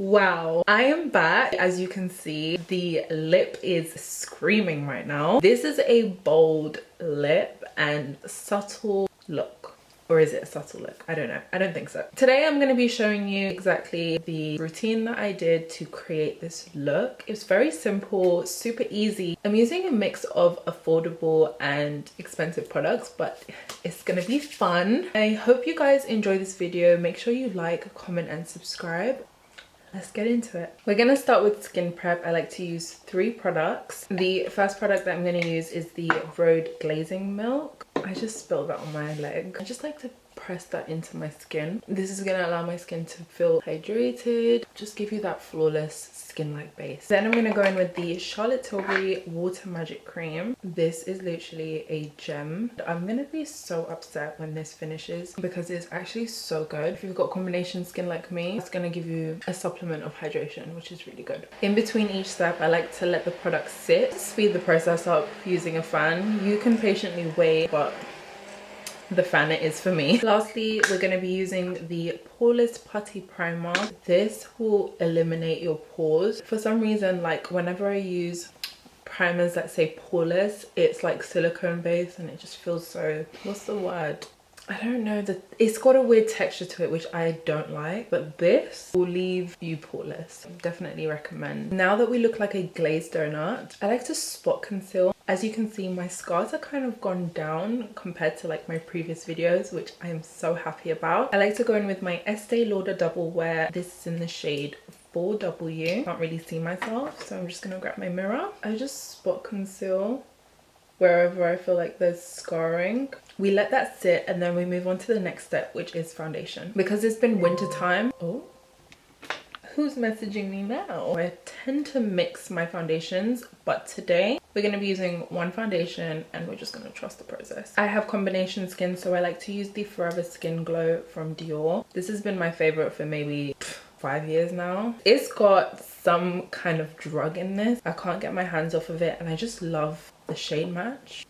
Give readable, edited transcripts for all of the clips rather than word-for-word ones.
Wow, I am back. As you can see, the lip is screaming right now. This is a bold lip and subtle look. Or is it a subtle look? I don't know. I don't think so. Today I'm going to be showing you exactly the routine that I did to create this look. It's very simple, super easy. I'm using a mix of affordable and expensive products, but it's going to be fun. I hope you guys enjoy this video. Make sure you like, comment and subscribe. Let's get into it. We're gonna start with skin prep. I like to use 3 products. The first product that I'm gonna use is the Rhode Glazing Milk. I just spilled that on my leg. I just like to press that into my skin. This is gonna allow my skin to feel hydrated, just give you that flawless skin-like base. Then I'm gonna go in with the Charlotte Tilbury Water Magic Cream. This is literally a gem. I'm gonna be so upset when this finishes because it's actually so good. If you've got combination skin like me, it's gonna give you a supplement of hydration, which is really good. In between each step, I like to let the product sit, speed the process up using a fan. You can patiently wait, but the fan it is for me. Lastly, we're going to be using the Poreless Putty Primer. This will eliminate your pores. For some reason, like whenever I use primers that say poreless, it's like silicone based and it just feels so, what's the word? I don't know, it's got a weird texture to it which I don't like, but this will leave you poreless. Definitely recommend. Now that we look like a glazed donut, I like to spot conceal. As you can see, my scars are kind of gone down compared to like my previous videos, which I am so happy about. I like to go in with my Estée Lauder Doublewear. This is in the shade 4W. Can't really see myself, so I'm just gonna grab my mirror. I just spot conceal wherever I feel like there's scarring. We let that sit and then we move on to the next step, which is foundation. Because it's been winter time. Oh, who's messaging me now? I tend to mix my foundations, but today we're going to be using one foundation and we're just going to trust the process. I have combination skin, so I like to use the Forever Skin Glow from Dior. This has been my favorite for maybe 5 years now. It's got some kind of drug in this. I can't get my hands off of it and I just love the shade match.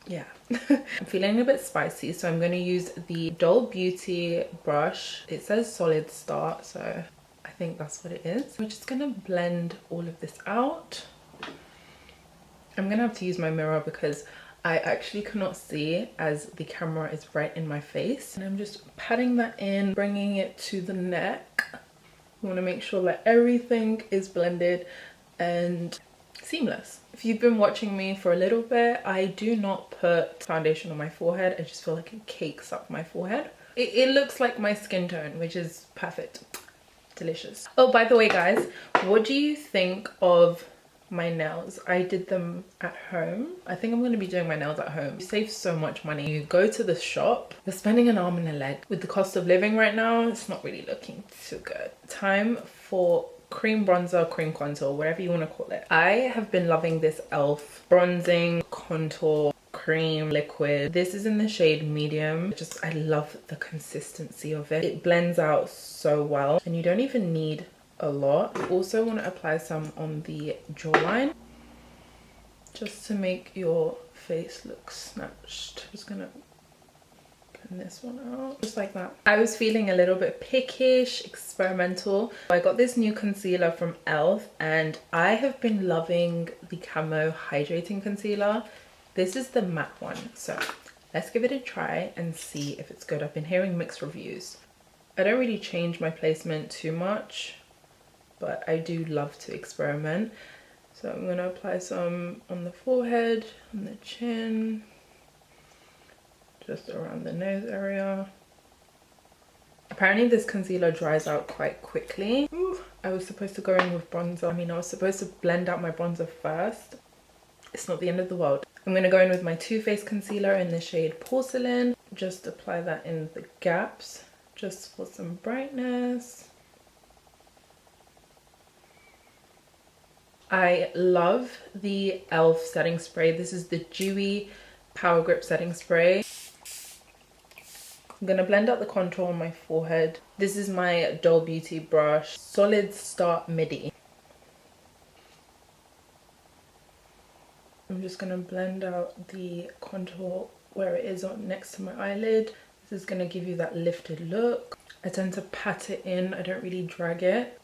Yeah. I'm feeling a bit spicy, so I'm going to use the Doll Beauty brush. It says solid start, so I think that's what it is. We're just going to blend all of this out. I'm going to have to use my mirror because I actually cannot see as the camera is right in my face. And I'm just patting that in, bringing it to the neck. I want to make sure that everything is blended and seamless. If you've been watching me for a little bit, I do not put foundation on my forehead. I just feel like it cakes up my forehead. It looks like my skin tone, which is perfect. Delicious. Oh, by the way, guys, what do you think of my nails? I did them at home. I think I'm going to be doing my nails at home. You save so much money. You go to the shop, you're spending an arm and a leg. With the cost of living right now, it's not really looking too good. Time for cream bronzer, cream contour, whatever you want to call it. I have been loving this e.l.f. bronzing contour cream liquid. This is in the shade medium. I love the consistency of it. It blends out so well and you don't even need a lot. You also want to apply some on the jawline just to make your face look snatched. Just gonna pin this one out just like that. I was feeling a little bit pickish, experimental. I got this new concealer from e.l.f. and I have been loving the Camo hydrating concealer. This is the matte one, so let's give it a try and see if it's good. I've been hearing mixed reviews. I don't really change my placement too much, but I do love to experiment. So I'm going to apply some on the forehead, on the chin, just around the nose area. Apparently this concealer dries out quite quickly. Ooh, I was supposed to go in with bronzer. I mean, I was supposed to blend out my bronzer first. It's not the end of the world. I'm going to go in with my Too Faced concealer in the shade Porcelain. Just apply that in the gaps, just for some brightness. I love the e.l.f. setting spray. This is the Dewy Powergrip setting spray. I'm going to blend out the contour on my forehead. This is my Doll Beauty brush, Solid Start Midi. I'm just going to blend out the contour where it is on next to my eyelid. This is going to give you that lifted look. I tend to pat it in, I don't really drag it.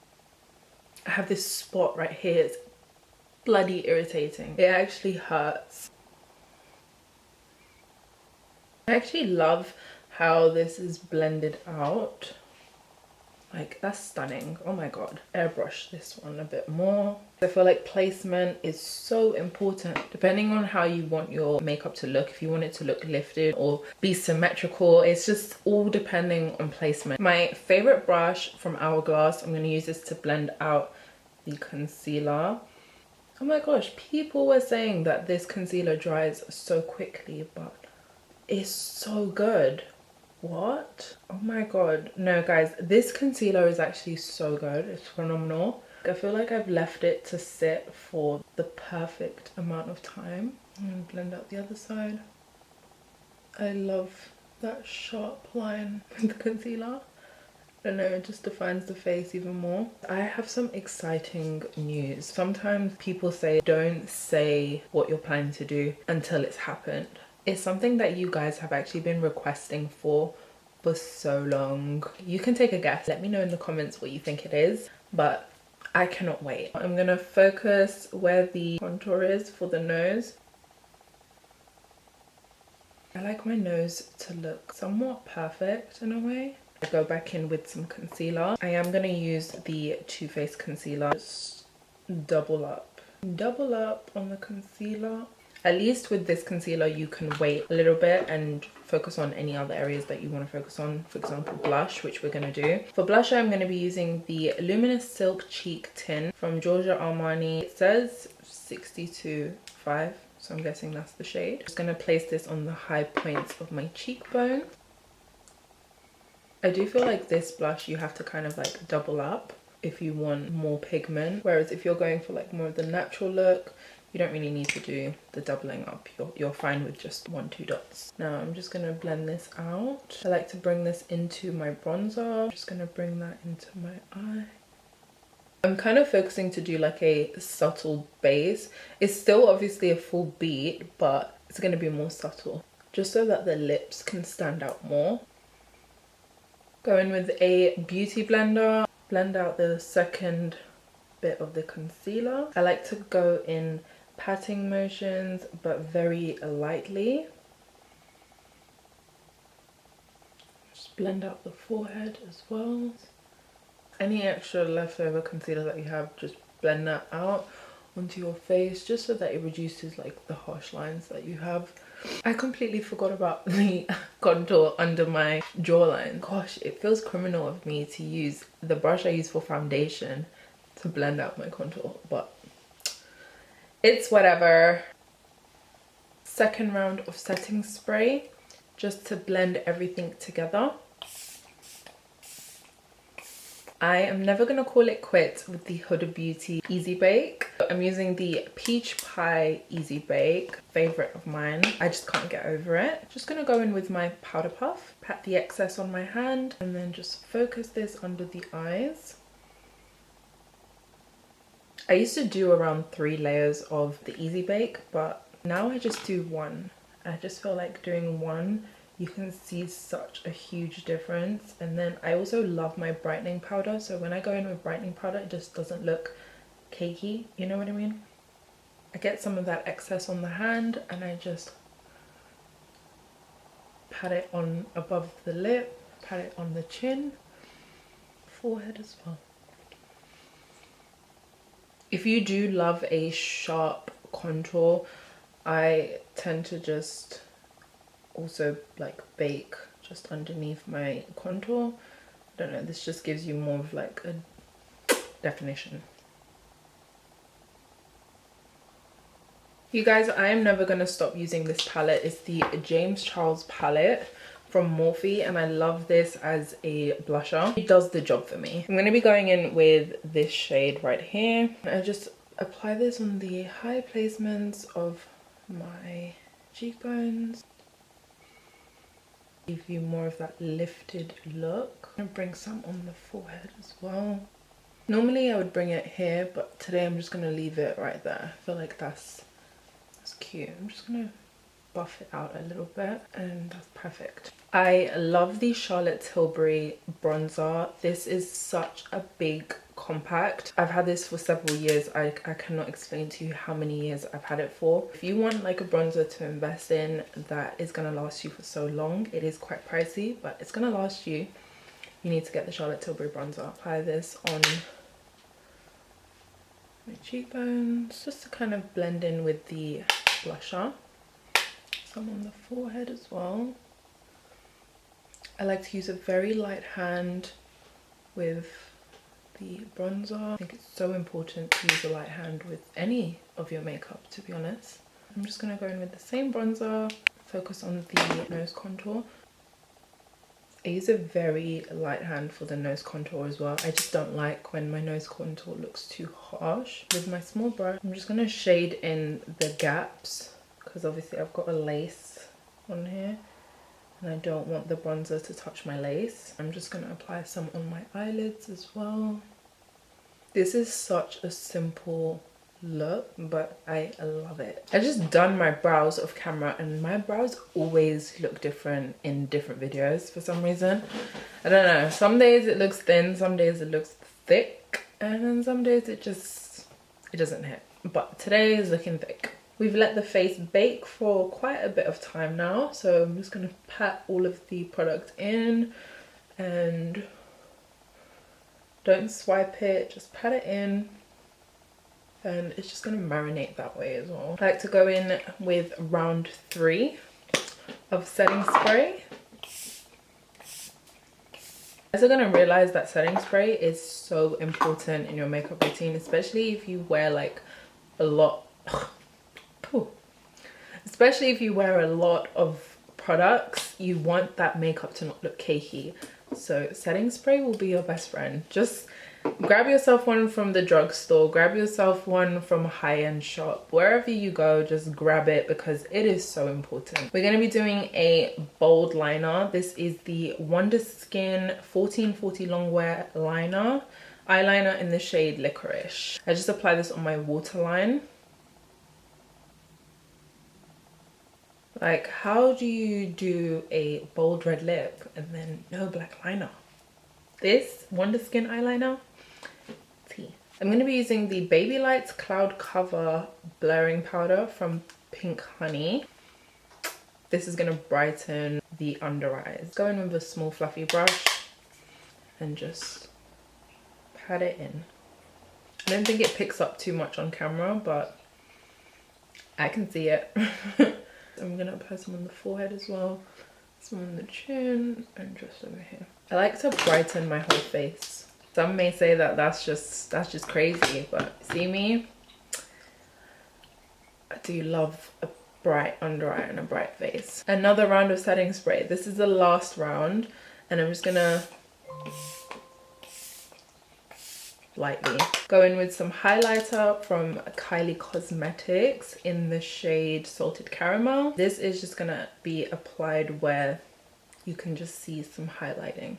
I have this spot right here. It's bloody irritating. It actually hurts. I actually love how this is blended out. Like, that's stunning. Oh my god. Airbrush this one a bit more. I feel like placement is so important depending on how you want your makeup to look. If you want it to look lifted or be symmetrical, it's just all depending on placement. My favorite brush from Hourglass, I'm going to use this to blend out the concealer. Oh my gosh, people were saying that this concealer dries so quickly, but it's so good. What? Oh my god. No guys, this concealer is actually so good. It's phenomenal. I feel like I've left it to sit for the perfect amount of time. I'm gonna blend out the other side. I love that sharp line with the concealer. I don't know, it just defines the face even more. I have some exciting news. Sometimes people say don't say what you're planning to do until it's happened. It's something that you guys have actually been requesting for so long. You can take a guess. Let me know in the comments what you think it is, but I cannot wait. I'm gonna focus where the contour is for the nose. I like my nose to look somewhat perfect in a way. I go back in with some concealer. I am gonna use the Too Faced concealer. Just double up on the concealer. At least with this concealer you can wait a little bit and focus on any other areas that you want to focus on. For example, blush, which we're going to do. For blush, I'm going to be using the Luminous Silk Cheek Tint from Giorgio Armani. It says 62.5, so I'm guessing that's the shade. I'm just going to place this on the high points of my cheekbone. I do feel like this blush you have to kind of like double up if you want more pigment, whereas if you're going for like more of the natural look, you don't really need to do the doubling up. You're fine with just 1-2 dots. Now I'm just going to blend this out. I like to bring this into my bronzer. I'm just going to bring that into my eye. I'm kind of focusing to do like a subtle base. It's still obviously a full beat, but it's going to be more subtle, just so that the lips can stand out more. Go in with a beauty blender, blend out the second bit of the concealer. I like to go in patting motions, but very lightly. Just blend out the forehead as well. Any extra leftover concealer that you have, just blend that out onto your face, just so that it reduces like the harsh lines that you have. I completely forgot about the contour under my jawline. Gosh, it feels criminal of me to use the brush I use for foundation to blend out my contour, but it's whatever. Second round of setting spray, just to blend everything together. I am never gonna call it quits with the Huda Beauty Easy Bake. I'm using the Peach Pie Easy Bake, favorite of mine. I just can't get over it. Just gonna go in with my powder puff, pat the excess on my hand, and then just focus this under the eyes. I used to do around 3 layers of the Easy Bake, but now I just do 1. I just feel like doing 1, you can see such a huge difference. And then I also love my brightening powder, so when I go in with brightening powder, it just doesn't look cakey, you know what I mean? I get some of that excess on the hand and I just pat it on above the lip, pat it on the chin, forehead as well. If you do love a sharp contour, I tend to just also like bake just underneath my contour. I don't know, this just gives you more of like a definition. You guys, I am never going to stop using this palette. It's the James Charles palette from Morphe, and I love this as a blusher. It does the job for me. I'm going to be going in with this shade right here. I just apply this on the high placements of my cheekbones. Give you more of that lifted look. I'm going to bring some on the forehead as well. Normally I would bring it here, but today I'm just going to leave it right there. I feel like that's cute. I'm just going to buff it out a little bit, and that's perfect. I love the Charlotte Tilbury bronzer. This is such a big compact. I've had this for several years. I cannot explain to you how many years I've had it for. If you want like a bronzer to invest in that is going to last you for so long, it is quite pricey, but it's going to last you. You need to get the Charlotte Tilbury bronzer. Apply this on my cheekbones just to kind of blend in with the blusher. Some on the forehead as well. I like to use a very light hand with the bronzer. I think it's so important to use a light hand with any of your makeup, to be honest. I'm just going to go in with the same bronzer, focus on the nose contour. I use a very light hand for the nose contour as well. I just don't like when my nose contour looks too harsh. With my small brush, I'm just going to shade in the gaps because obviously I've got a lace on here and I don't want the bronzer to touch my lace. I'm just going to apply some on my eyelids as well. This is such a simple look, but I love it. I just done my brows off camera and my brows always look different in different videos for some reason. I don't know, some days it looks thin, some days it looks thick, and then some days it doesn't hit. But today is looking thick. We've let the face bake for quite a bit of time now, so I'm just going to pat all of the product in and don't swipe it, just pat it in. And it's just going to marinate that way as well. I like to go in with round 3 of setting spray. You guys are going to realize that setting spray is so important in your makeup routine, especially if you wear like a lot. Especially if you wear a lot of products, you want that makeup to not look cakey. So setting spray will be your best friend. Just grab yourself one from the drugstore, grab yourself one from a high-end shop. Wherever you go, just grab it because it is so important. We're going to be doing a bold liner. This is the Wonder Skin 1440 Longwear liner. Eyeliner in the shade Licorice. I just apply this on my waterline. Like, how do you do a bold red lip and then no black liner? This Wonder Skin eyeliner, T. I'm going to be using the Baby Lights Cloud Cover Blurring Powder from Pink Honey. This is going to brighten the under eyes. Go in with a small fluffy brush and just pat it in. I don't think it picks up too much on camera, but I can see it. I'm going to apply some on the forehead as well, some on the chin, and just over here. I like to brighten my whole face. Some may say that that's just crazy, but see me, I do love a bright under eye and a bright face. Another round of setting spray. This is the last round, and I'm just going to lightly go in with some highlighter from Kylie Cosmetics in the shade Salted Caramel. This is just gonna be applied where you can just see some highlighting,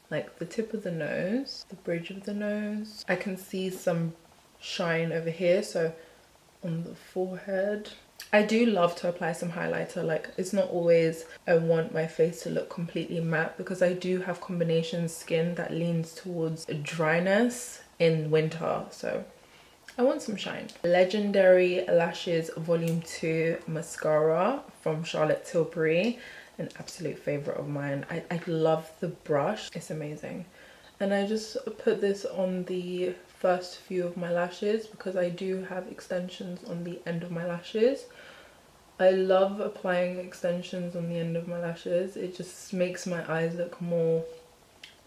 like the tip of the nose, the bridge of the nose. I can see some shine over here, so on the forehead. I do love to apply some highlighter. Like, it's not always I want my face to look completely matte because I do have combination skin that leans towards dryness in winter, so I want some shine. Legendary Lashes Volume 2 mascara from Charlotte Tilbury, an absolute favorite of mine. I love the brush, it's amazing. And I just put this on the first few of my lashes because I do have extensions on the end of my lashes. I love applying extensions on the end of my lashes. It just makes my eyes look more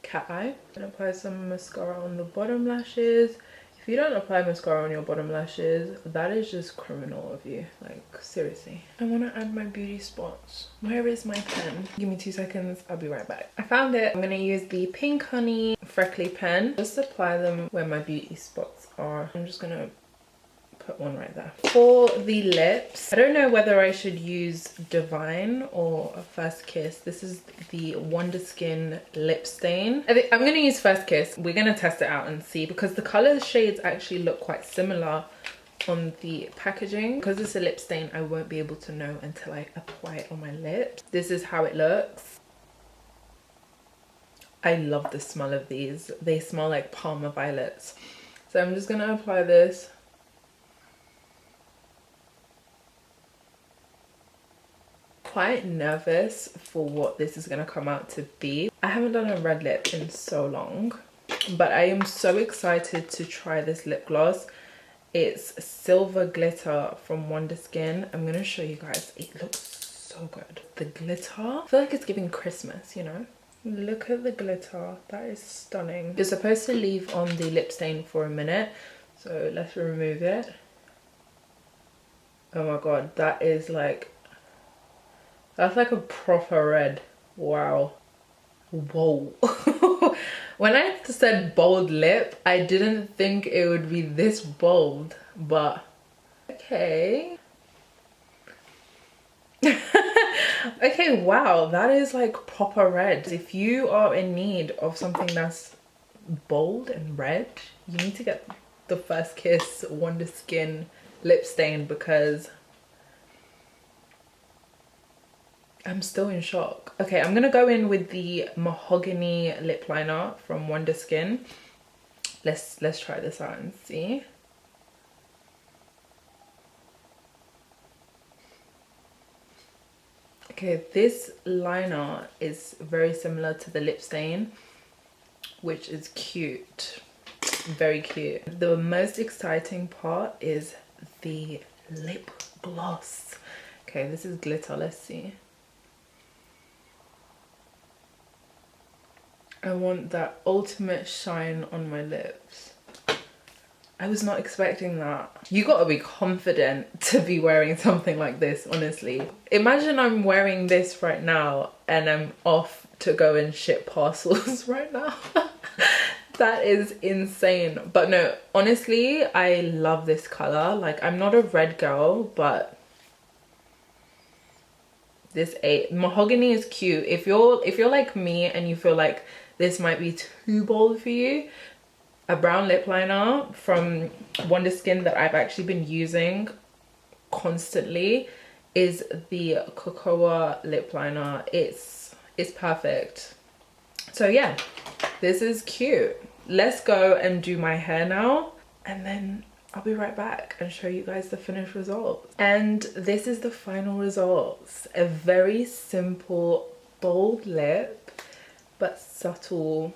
cat eye. And apply some mascara on the bottom lashes. If you don't apply mascara on your bottom lashes, that is just criminal of you. Like, seriously. I want to add my beauty spots. Where is my pen? Give me 2 seconds, I'll be right back. I found it. I'm going to use the Pink Honey Freckly pen. Just apply them where my beauty spots are. I'm just going to put one right there. For the lips, I don't know whether I should use Divine or a First Kiss. This is the Wonder Skin lip stain. I think I'm going to use First Kiss. We're going to test it out and see because the color shades actually look quite similar on the packaging. Because it's a lip stain, I won't be able to know until I apply it on my lips. This is how it looks. I love the smell of these. They smell like Palmer violets. So I'm just gonna apply this. Quite nervous for what this is gonna come out to be. I haven't done a red lip in so long, but I am so excited to try this lip gloss. It's Silver Glitter from Wonder Skin. I'm gonna show you guys. It looks so good. The glitter, I feel like it's giving Christmas, you know? Look at the glitter. That is stunning. You're supposed to leave on the lip stain for a minute, so let's remove it. Oh my god, that is like, that's like a proper red. Wow. Whoa. When I said bold lip, I didn't think it would be this bold, but okay. Okay, wow, that is like proper red. If you are in need of something that's bold and red, you need to get the First Kiss Wonder Skin lip stain, because I'm still in shock. Okay, I'm gonna go in with the Mahogany lip liner from Wonder Skin. Let's try this out and see. Okay, this liner is very similar to the lip stain, which is cute, very cute. The most exciting part is the lip gloss. Okay, this is glitter, let's see. I want that ultimate shine on my lips. I was not expecting that. You gotta be confident to be wearing something like this, honestly. Imagine I'm wearing this right now and I'm off to go and ship parcels right now. That is insane. But no, honestly, I love this color. Like, I'm not a red girl, but this Mahogany is cute. If you're like me and you feel like this might be too bold for you, a brown lip liner from Wonder Skin that I've actually been using constantly is the Cocoa lip liner. It's perfect. So yeah, this is cute. Let's go and do my hair now, and then I'll be right back and show you guys the finished results. And this is the final results. A very simple, bold lip, but subtle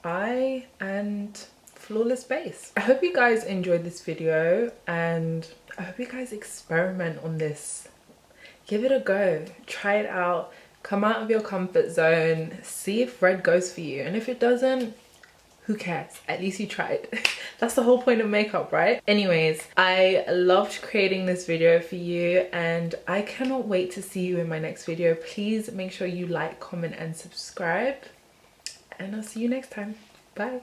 eye and flawless base. I hope you guys enjoyed this video, and I hope you guys experiment on this. Give it a go, try it out, come out of your comfort zone, see if red goes for you, and if it doesn't, who cares? At least you tried. That's the whole point of makeup, right? Anyways, I loved creating this video for you, and I cannot wait to see you in my next video. Please make sure you like, comment, and subscribe, and I'll see you next time. Bye.